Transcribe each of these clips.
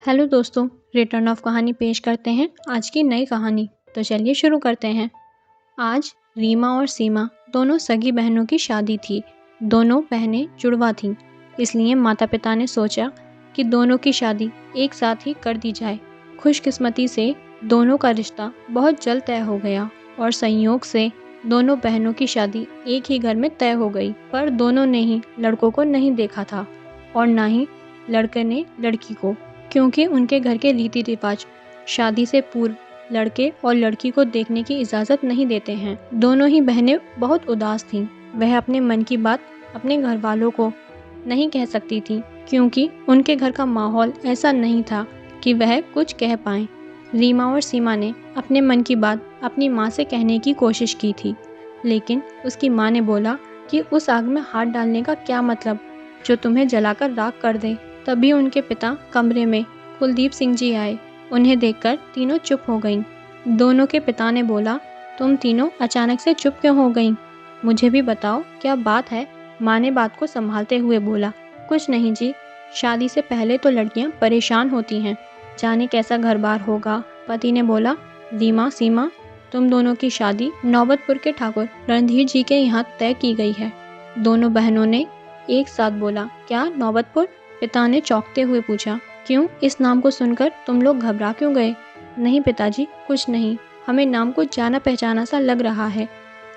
Hello दोस्तों, return of कहानी पेश करते हैं आज की नई कहानी। तो चलिए शुरू करते हैं। आज रीमा और सीमा दोनों सगी बहनों की शादी थी। दोनों बहनें जुड़वा थीं, इसलिए माता पिता ने सोचा कि दोनों की शादी एक साथ ही कर दी जाए। खुशकिस्मती से दोनों का रिश्ता बहुत जल्द तय हो गया और संयोग से दोनों बहनों की शादी एक ही घर में तय हो गई। पर दोनों ने ही लड़कों को नहीं देखा था और ना ही लड़के ने लड़की को, क्योंकि उनके घर के रीति रिवाज शादी से पूर्व लड़के और लड़की को देखने की इजाज़त नहीं देते हैं। दोनों ही बहनें बहुत उदास थीं। वह अपने मन की बात अपने घर वालों को नहीं कह सकती थीं, क्योंकि उनके घर का माहौल ऐसा नहीं था कि वह कुछ कह पाएं। रीमा और सीमा ने अपने मन की बात अपनी माँ से कहने की कोशिश की थी, लेकिन उसकी माँ ने बोला कि उस आग में हाथ डालने का क्या मतलब जो तुम्हें जलाकर राख कर दे। तभी उनके पिता कमरे में कुलदीप सिंह जी आए। उन्हें देखकर तीनों चुप हो गईं। दोनों के पिता ने बोला, तुम तीनों अचानक से चुप क्यों हो गईं? मुझे भी बताओ क्या बात है। माँ ने बात को संभालते हुए बोला, कुछ नहीं जी, शादी से पहले तो लड़कियां परेशान होती हैं, जाने कैसा घर बार होगा। पति ने बोला, रीमा सीमा, तुम दोनों की शादी नौबतपुर के ठाकुर रणधीर जी के यहाँ तय की गई है। दोनों बहनों ने एक साथ बोला, क्या नौबतपुर? पिता ने चौंकते हुए पूछा, क्यों, इस नाम को सुनकर तुम लोग घबरा क्यों गए? नहीं पिताजी, कुछ नहीं, हमें नाम को जाना पहचाना सा लग रहा है।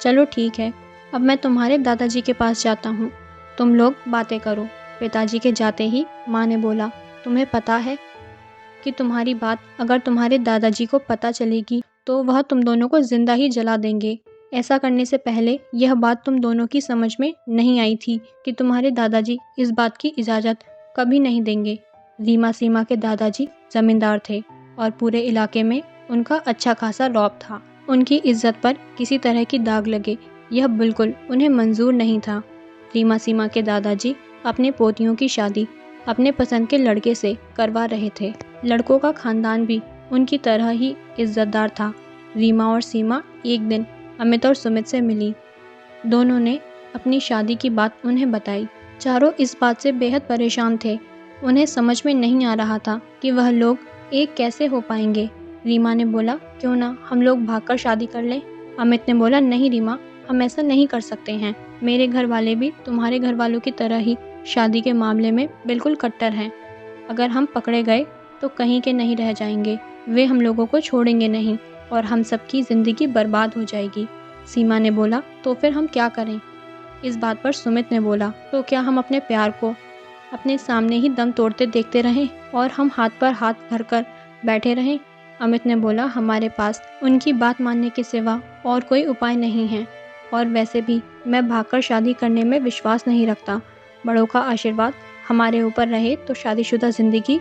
चलो ठीक है, अब मैं तुम्हारे दादाजी के पास जाता हूँ, तुम लोग बातें करो। पिताजी के जाते ही माँ ने बोला, तुम्हें पता है कि तुम्हारी बात अगर तुम्हारे दादाजी को पता चलेगी तो वह तुम दोनों को जिंदा ही जला देंगे। ऐसा करने से पहले यह बात तुम दोनों की समझ में नहीं आई थी कि तुम्हारे दादाजी इस बात की इजाज़त कभी नहीं देंगे। रीमा सीमा के दादाजी जमींदार थे और पूरे इलाके में उनका अच्छा खासा रौब था। उनकी इज्जत पर किसी तरह की दाग लगे, यह बिल्कुल उन्हें मंजूर नहीं था। रीमा सीमा के दादाजी अपने पोतियों की शादी अपने पसंद के लड़के से करवा रहे थे। लड़कों का खानदान भी उनकी तरह ही इज्जतदार था। रीमा और सीमा एक दिन अमित और सुमित से मिली। दोनों ने अपनी शादी की बात उन्हें बताई। चारों इस बात से बेहद परेशान थे। उन्हें समझ में नहीं आ रहा था कि वह लोग एक कैसे हो पाएंगे। रीमा ने बोला, क्यों ना हम लोग भागकर शादी कर लें। अमित ने बोला, नहीं रीमा, हम ऐसा नहीं कर सकते हैं। मेरे घर वाले भी तुम्हारे घर वालों की तरह ही शादी के मामले में बिल्कुल कट्टर हैं। अगर हम पकड़े गए तो कहीं के नहीं रह जाएंगे। वे हम लोगों को छोड़ेंगे नहीं और हम सबकी ज़िंदगी बर्बाद हो जाएगी। सीमा ने बोला, तो फिर हम क्या करें? इस बात पर सुमित ने बोला, तो क्या हम अपने प्यार को अपने सामने ही दम तोड़ते देखते रहें और हम हाथ पर हाथ धरकर बैठे रहें? अमित ने बोला, हमारे पास उनकी बात मानने के सिवा और कोई उपाय नहीं है, और वैसे भी मैं भागकर शादी करने में विश्वास नहीं रखता। बड़ों का आशीर्वाद हमारे ऊपर रहे तो शादीशुदा ज़िंदगी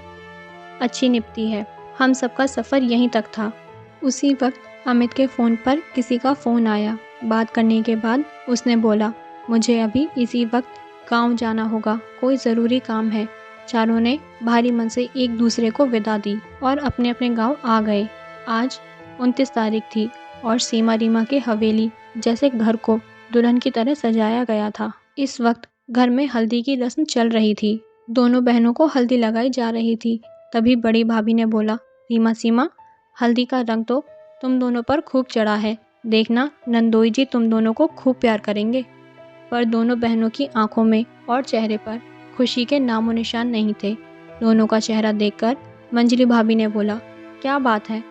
अच्छी निपटी है। हम सबका सफ़र यहीं तक था। उसी वक्त अमित के फ़ोन पर किसी का फ़ोन आया। बात करने के बाद उसने बोला, मुझे अभी इसी वक्त गांव जाना होगा, कोई ज़रूरी काम है। चारों ने भारी मन से एक दूसरे को विदा दी और अपने अपने गांव आ गए। आज 29 तारीख थी और सीमा रीमा के हवेली जैसे घर को दुल्हन की तरह सजाया गया था। इस वक्त घर में हल्दी की रस्म चल रही थी। दोनों बहनों को हल्दी लगाई जा रही थी। तभी बड़ी भाभी ने बोला, रीमा सीमा, हल्दी का रंग तो तुम दोनों पर खूब चढ़ा है, देखना नंदोई जी तुम दोनों को खूब प्यार करेंगे। पर दोनों बहनों की आंखों में और चेहरे पर खुशी के नामो निशान नहीं थे। दोनों का चेहरा देखकर मंजली भाभी ने बोला, क्या बात है,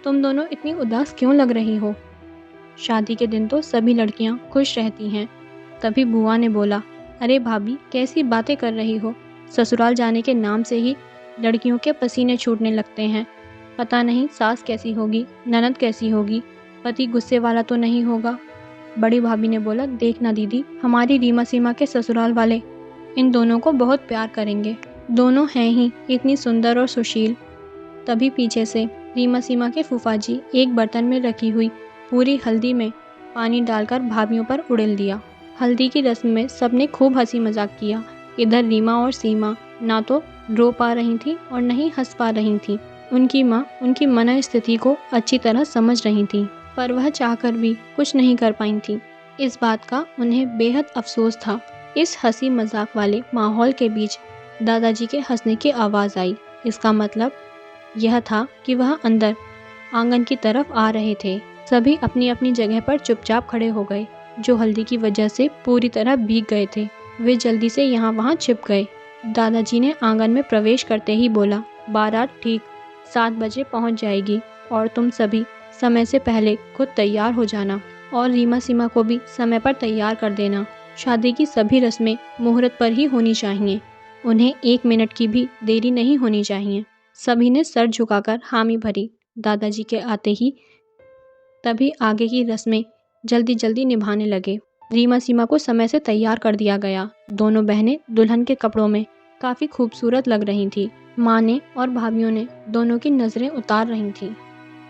तुम दोनों इतनी उदास क्यों लग रही हो? शादी के दिन तो सभी लड़कियां खुश रहती हैं। तभी बुआ ने बोला, अरे भाभी, कैसी बातें कर रही हो? ससुराल जाने के नाम से ही लड़कियों के पसीने छूटने लगते हैं। पता नहीं सास कैसी होगी, ननद कैसी होगी, पति गुस्से वाला तो नहीं होगा। बड़ी भाभी ने बोला, देखना दीदी, हमारी रीमा सीमा के ससुराल वाले इन दोनों को बहुत प्यार करेंगे। दोनों हैं ही इतनी सुंदर और सुशील। तभी पीछे से रीमा सीमा के फूफा जी एक बर्तन में रखी हुई पूरी हल्दी में पानी डालकर भाभियों पर उड़ेल दिया। हल्दी की रस्म में सबने खूब हंसी मजाक किया। इधर रीमा और सीमा ना तो रो पा रही थी और न ही हंस पा रही थी। उनकी माँ उनकी मनस्थिति को अच्छी तरह समझ रही थी, पर वह चाहकर भी कुछ नहीं कर पाई थी। इस बात का उन्हें बेहद अफसोस था। इस हंसी मजाक वाले माहौल के बीच दादाजी के हंसने की आवाज़ आई। इसका मतलब यह था कि वह अंदर आंगन की तरफ आ रहे थे। सभी अपनी अपनी जगह पर चुपचाप खड़े हो गए। जो हल्दी की वजह से पूरी तरह भीग गए थे वे जल्दी से यहाँ वहाँ छिप गए। दादाजी ने आंगन में प्रवेश करते ही बोला, बारात ठीक 7 बजे पहुँच जाएगी और तुम सभी समय से पहले खुद तैयार हो जाना और रीमा सीमा को भी समय पर तैयार कर देना। शादी की सभी रस्में मुहूर्त पर ही होनी चाहिए। उन्हें 1 मिनट की भी देरी नहीं होनी चाहिए। सभी ने सर झुकाकर हामी भरी। दादाजी के आते ही तभी आगे की रस्में जल्दी जल्दी निभाने लगे। रीमा सीमा को समय से तैयार कर दिया गया। दोनों बहनें दुल्हन के कपड़ों में काफ़ी खूबसूरत लग रही थी। माँ ने और भाभीियों ने दोनों की नज़रें उतार रही थीं।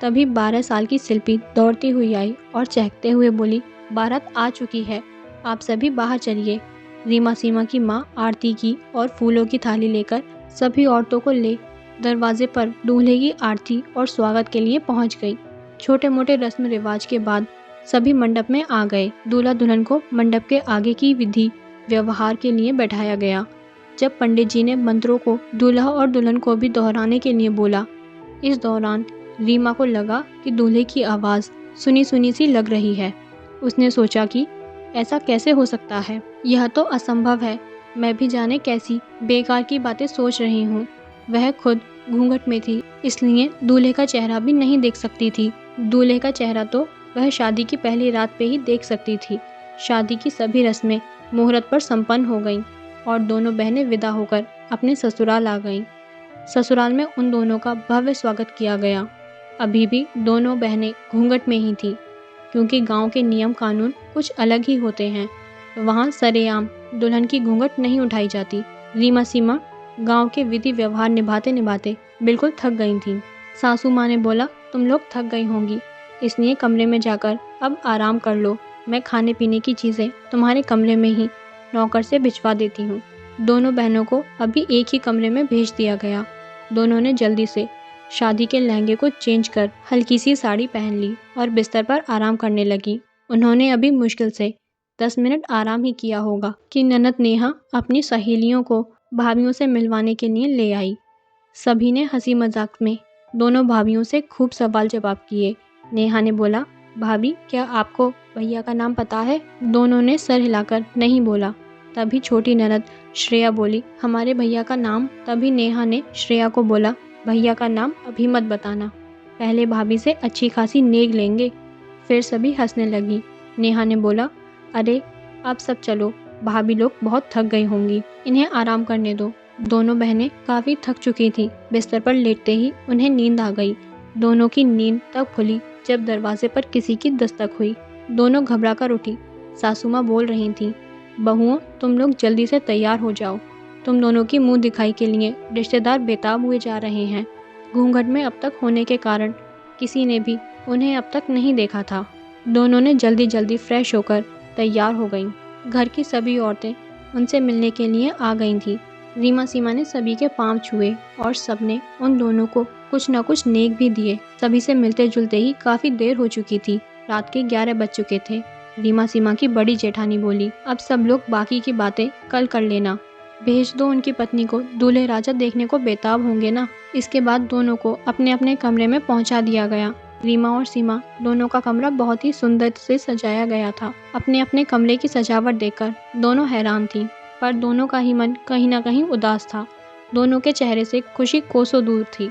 तभी 12 साल की शिल्पी दौड़ती हुई आई और चहकते हुए बोली, बारात आ चुकी है, आप सभी बाहर चलिए। रीमा सीमा की माँ आरती की और फूलों की थाली लेकर सभी औरतों को ले दरवाजे पर दूल्हे की आरती और स्वागत के लिए पहुंच गई। छोटे मोटे रस्म रिवाज के बाद सभी मंडप में आ गए। दूल्हा दुल्हन को मंडप के आगे की विधि व्यवहार के लिए बैठाया गया। जब पंडित जी ने मंत्रों को दूल्हा और दुल्हन को भी दोहराने के लिए बोला, इस दौरान रीमा को लगा कि दूल्हे की आवाज़ सुनी सुनी सी लग रही है। उसने सोचा कि ऐसा कैसे हो सकता है, यह तो असंभव है। मैं भी जाने कैसी बेकार की बातें सोच रही हूँ। वह खुद घूंघट में थी, इसलिए दूल्हे का चेहरा भी नहीं देख सकती थी। दूल्हे का चेहरा तो वह शादी की पहली रात पे ही देख सकती थी। शादी की सभी रस्में मुहूर्त पर संपन्न हो गईं और दोनों बहनें विदा होकर अपने ससुराल आ गईं। ससुराल में उन दोनों का भव्य स्वागत किया गया। अभी भी दोनों बहनें घूंघट में ही थीं, क्योंकि गांव के नियम कानून कुछ अलग ही होते हैं। वहाँ सरेआम दुल्हन की घूंघट नहीं उठाई जाती। रीमा सीमा गांव के विधि व्यवहार निभाते निभाते बिल्कुल थक गई थीं। सासू माँ ने बोला, तुम लोग थक गई होंगी, इसलिए कमरे में जाकर अब आराम कर लो। मैं खाने पीने की चीज़ें तुम्हारे कमरे में ही नौकर से भिजवा देती हूँ। दोनों बहनों को अभी एक ही कमरे में भेज दिया गया। दोनों ने जल्दी से शादी के लहंगे को चेंज कर हल्की सी साड़ी पहन ली और बिस्तर पर आराम करने लगी। उन्होंने अभी मुश्किल से 10 मिनट आराम ही किया होगा कि ननद नेहा अपनी सहेलियों को भाभीियों से मिलवाने के लिए ले आई। सभी ने हंसी मजाक में दोनों भाभीियों से खूब सवाल जवाब किए। नेहा ने बोला, भाभी क्या आपको भैया का नाम पता है? दोनों ने सर हिलाकर नहीं बोला। तभी छोटी ननद श्रेया बोली, हमारे भैया का नाम। तभी नेहा ने श्रेया को बोला, भैया का नाम अभी मत बताना, पहले भाभी से अच्छी खासी नेग लेंगे। फिर सभी हंसने लगी। नेहा ने बोला, अरे अब सब चलो, भाभी लोग बहुत थक गई होंगी, इन्हें आराम करने दो। दोनों बहनें काफ़ी थक चुकी थीं। बिस्तर पर लेटते ही उन्हें नींद आ गई। दोनों की नींद तब खुली जब दरवाजे पर किसी की दस्तक हुई। दोनों घबरा कर उठी। सासू माँ बोल रही थीं, बहुओं तुम लोग जल्दी से तैयार हो जाओ, तुम दोनों की मुंह दिखाई के लिए रिश्तेदार बेताब हुए जा रहे हैं। घूंघट में अब तक होने के कारण किसी ने भी उन्हें अब तक नहीं देखा था। दोनों ने जल्दी जल्दी फ्रेश होकर तैयार हो गईं। घर की सभी औरतें उनसे मिलने के लिए आ गई थीं। रीमा सीमा ने सभी के पांव छुए और सबने उन दोनों को कुछ न कुछ नेक भी दिए। सभी से मिलते जुलते ही काफ़ी देर हो चुकी थी। रात के 11 बज चुके थे। रीमा सीमा की बड़ी जेठानी बोली, अब सब लोग बाकी की बातें कल कर लेना, भेज दो उनकी पत्नी को, दूल्हे राजा देखने को बेताब होंगे ना। इसके बाद दोनों को अपने अपने कमरे में पहुंचा दिया गया। रीमा और सीमा दोनों का कमरा बहुत ही सुंदर से सजाया गया था। अपने अपने कमरे की सजावट देखकर दोनों हैरान थीं, पर दोनों का ही मन कहीं ना कहीं उदास था। दोनों के चेहरे से खुशी कोसों दूर थी।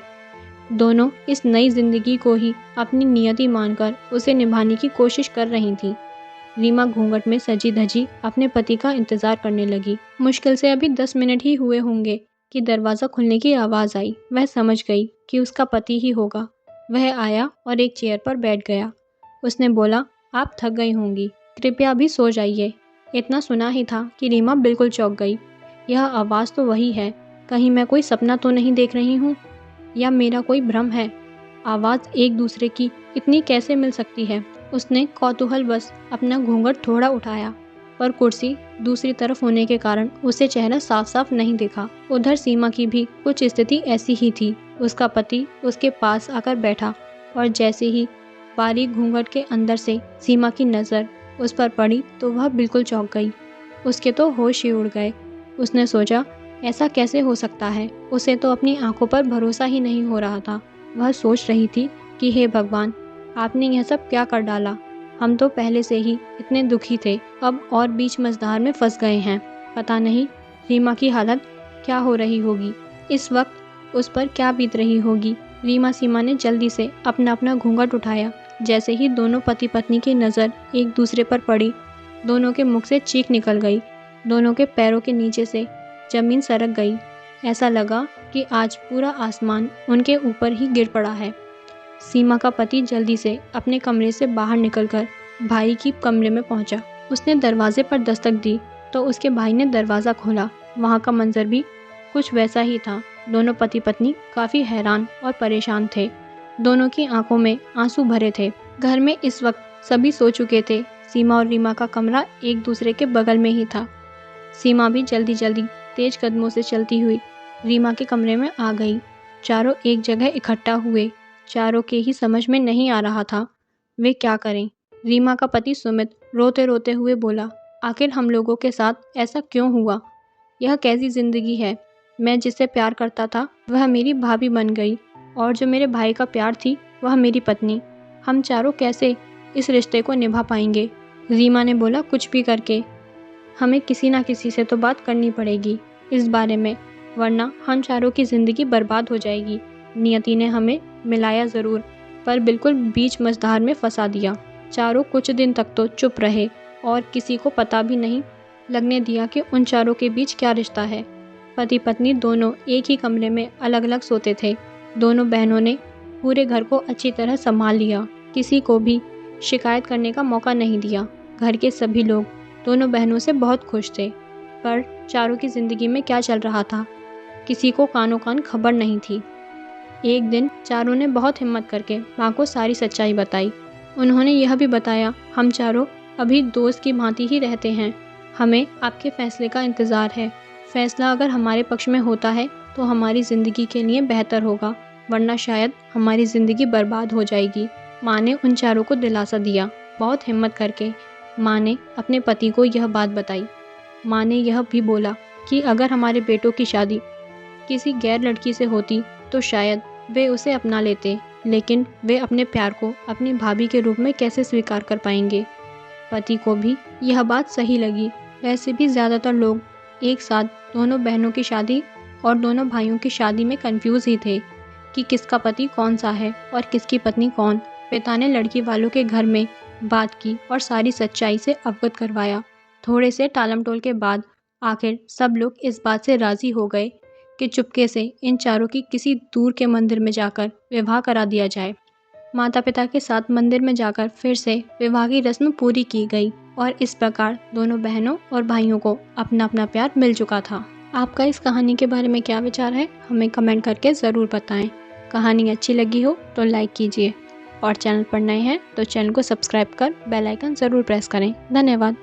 दोनों इस नई जिंदगी को ही अपनी नियति मानकर उसे निभाने की कोशिश कर रही थीं। रीमा घूंघट में सजी धजी अपने पति का इंतजार करने लगी। मुश्किल से अभी 10 मिनट ही हुए होंगे कि दरवाज़ा खुलने की आवाज़ आई। वह समझ गई कि उसका पति ही होगा। वह आया और एक चेयर पर बैठ गया। उसने बोला, आप थक गई होंगी, कृपया अभी सो जाइए। इतना सुना ही था कि रीमा बिल्कुल चौंक गई। यह आवाज़ तो वही है, कहीं मैं कोई सपना तो नहीं देख रही हूँ या मेरा कोई भ्रम है? आवाज़ एक दूसरे की इतनी कैसे मिल सकती है? उसने कौतूहल बस अपना घूंघट थोड़ा उठाया, पर कुर्सी दूसरी तरफ होने के कारण उसे चेहरा साफ साफ नहीं दिखा। उधर सीमा की भी कुछ स्थिति ऐसी ही थी। उसका पति उसके पास आकर बैठा और जैसे ही बारीक घूंघट के अंदर से सीमा की नज़र उस पर पड़ी तो वह बिल्कुल चौंक गई। उसके तो होश ही उड़ गए। उसने सोचा ऐसा कैसे हो सकता है? उसे तो अपनी आंखों पर भरोसा ही नहीं हो रहा था। वह सोच रही थी कि हे भगवान, आपने यह सब क्या कर डाला? हम तो पहले से ही इतने दुखी थे, अब और बीच मझधार में फंस गए हैं। पता नहीं रीमा की हालत क्या हो रही होगी। इस वक्त उस पर क्या बीत रही होगी। रीमा सीमा ने जल्दी से अपना अपना घूंघट उठाया। जैसे ही दोनों पति पत्नी की नज़र एक दूसरे पर पड़ी, दोनों के मुख से चीख निकल गई। दोनों के पैरों के नीचे से जमीन सरक गई। ऐसा लगा कि आज पूरा आसमान उनके ऊपर ही गिर पड़ा है। सीमा का पति जल्दी से अपने कमरे से बाहर निकलकर भाई की कमरे में पहुंचा। उसने दरवाजे पर दस्तक दी तो उसके भाई ने दरवाज़ा खोला। वहां का मंजर भी कुछ वैसा ही था। दोनों पति पत्नी काफ़ी हैरान और परेशान थे। दोनों की आंखों में आंसू भरे थे। घर में इस वक्त सभी सो चुके थे। सीमा और रीमा का कमरा एक दूसरे के बगल में ही था। सीमा भी जल्दी जल्दी तेज कदमों से चलती हुई रीमा के कमरे में आ गई। चारों एक जगह इकट्ठा हुए। चारों के ही समझ में नहीं आ रहा था वे क्या करें। रीमा का पति सुमित रोते रोते हुए बोला, आखिर हम लोगों के साथ ऐसा क्यों हुआ? यह कैसी जिंदगी है? मैं जिससे प्यार करता था वह मेरी भाभी बन गई, और जो मेरे भाई का प्यार थी वह मेरी पत्नी। हम चारों कैसे इस रिश्ते को निभा पाएंगे? रीमा ने बोला, कुछ भी करके हमें किसी ना किसी से तो बात करनी पड़ेगी इस बारे में, वरना हम चारों की ज़िंदगी बर्बाद हो जाएगी। नियति ने हमें मिलाया ज़रूर, पर बिल्कुल बीच मझधार में फंसा दिया। चारों कुछ दिन तक तो चुप रहे और किसी को पता भी नहीं लगने दिया कि उन चारों के बीच क्या रिश्ता है। पति पत्नी दोनों एक ही कमरे में अलग अलग सोते थे। दोनों बहनों ने पूरे घर को अच्छी तरह संभाल लिया। किसी को भी शिकायत करने का मौका नहीं दिया। घर के सभी लोग दोनों बहनों से बहुत खुश थे, पर चारों की ज़िंदगी में क्या चल रहा था किसी को कानों कान खबर नहीं थी। एक दिन चारों ने बहुत हिम्मत करके माँ को सारी सच्चाई बताई। उन्होंने यह भी बताया, हम चारों अभी दोस्त की भांति ही रहते हैं। हमें आपके फैसले का इंतज़ार है। फैसला अगर हमारे पक्ष में होता है तो हमारी ज़िंदगी के लिए बेहतर होगा, वरना शायद हमारी ज़िंदगी बर्बाद हो जाएगी। माँ ने उन चारों को दिलासा दिया। बहुत हिम्मत करके माँ ने अपने पति को यह बात बताई। माँ ने यह भी बोला कि अगर हमारे बेटों की शादी किसी गैर लड़की से होती तो शायद वे उसे अपना लेते, लेकिन वे अपने प्यार को अपनी भाभी के रूप में कैसे स्वीकार कर पाएंगे। पति को भी यह बात सही लगी। वैसे भी ज़्यादातर लोग एक साथ दोनों बहनों की शादी और दोनों भाइयों की शादी में कंफ्यूज ही थे कि किसका पति कौन सा है और किसकी पत्नी कौन। पिता ने लड़की वालों के घर में बात की और सारी सच्चाई से अवगत करवाया। थोड़े से टालमटोल के बाद आखिर सब लोग इस बात से राज़ी हो गए कि चुपके से इन चारों की किसी दूर के मंदिर में जाकर विवाह करा दिया जाए। माता पिता के साथ मंदिर में जाकर फिर से विवाह की रस्म पूरी की गई और इस प्रकार दोनों बहनों और भाइयों को अपना अपना प्यार मिल चुका था। आपका इस कहानी के बारे में क्या विचार है, हमें कमेंट करके ज़रूर बताएं। कहानी अच्छी लगी हो तो लाइक कीजिए और चैनल पर नए हैं तो चैनल को सब्सक्राइब कर बेल आइकन ज़रूर प्रेस करें। धन्यवाद।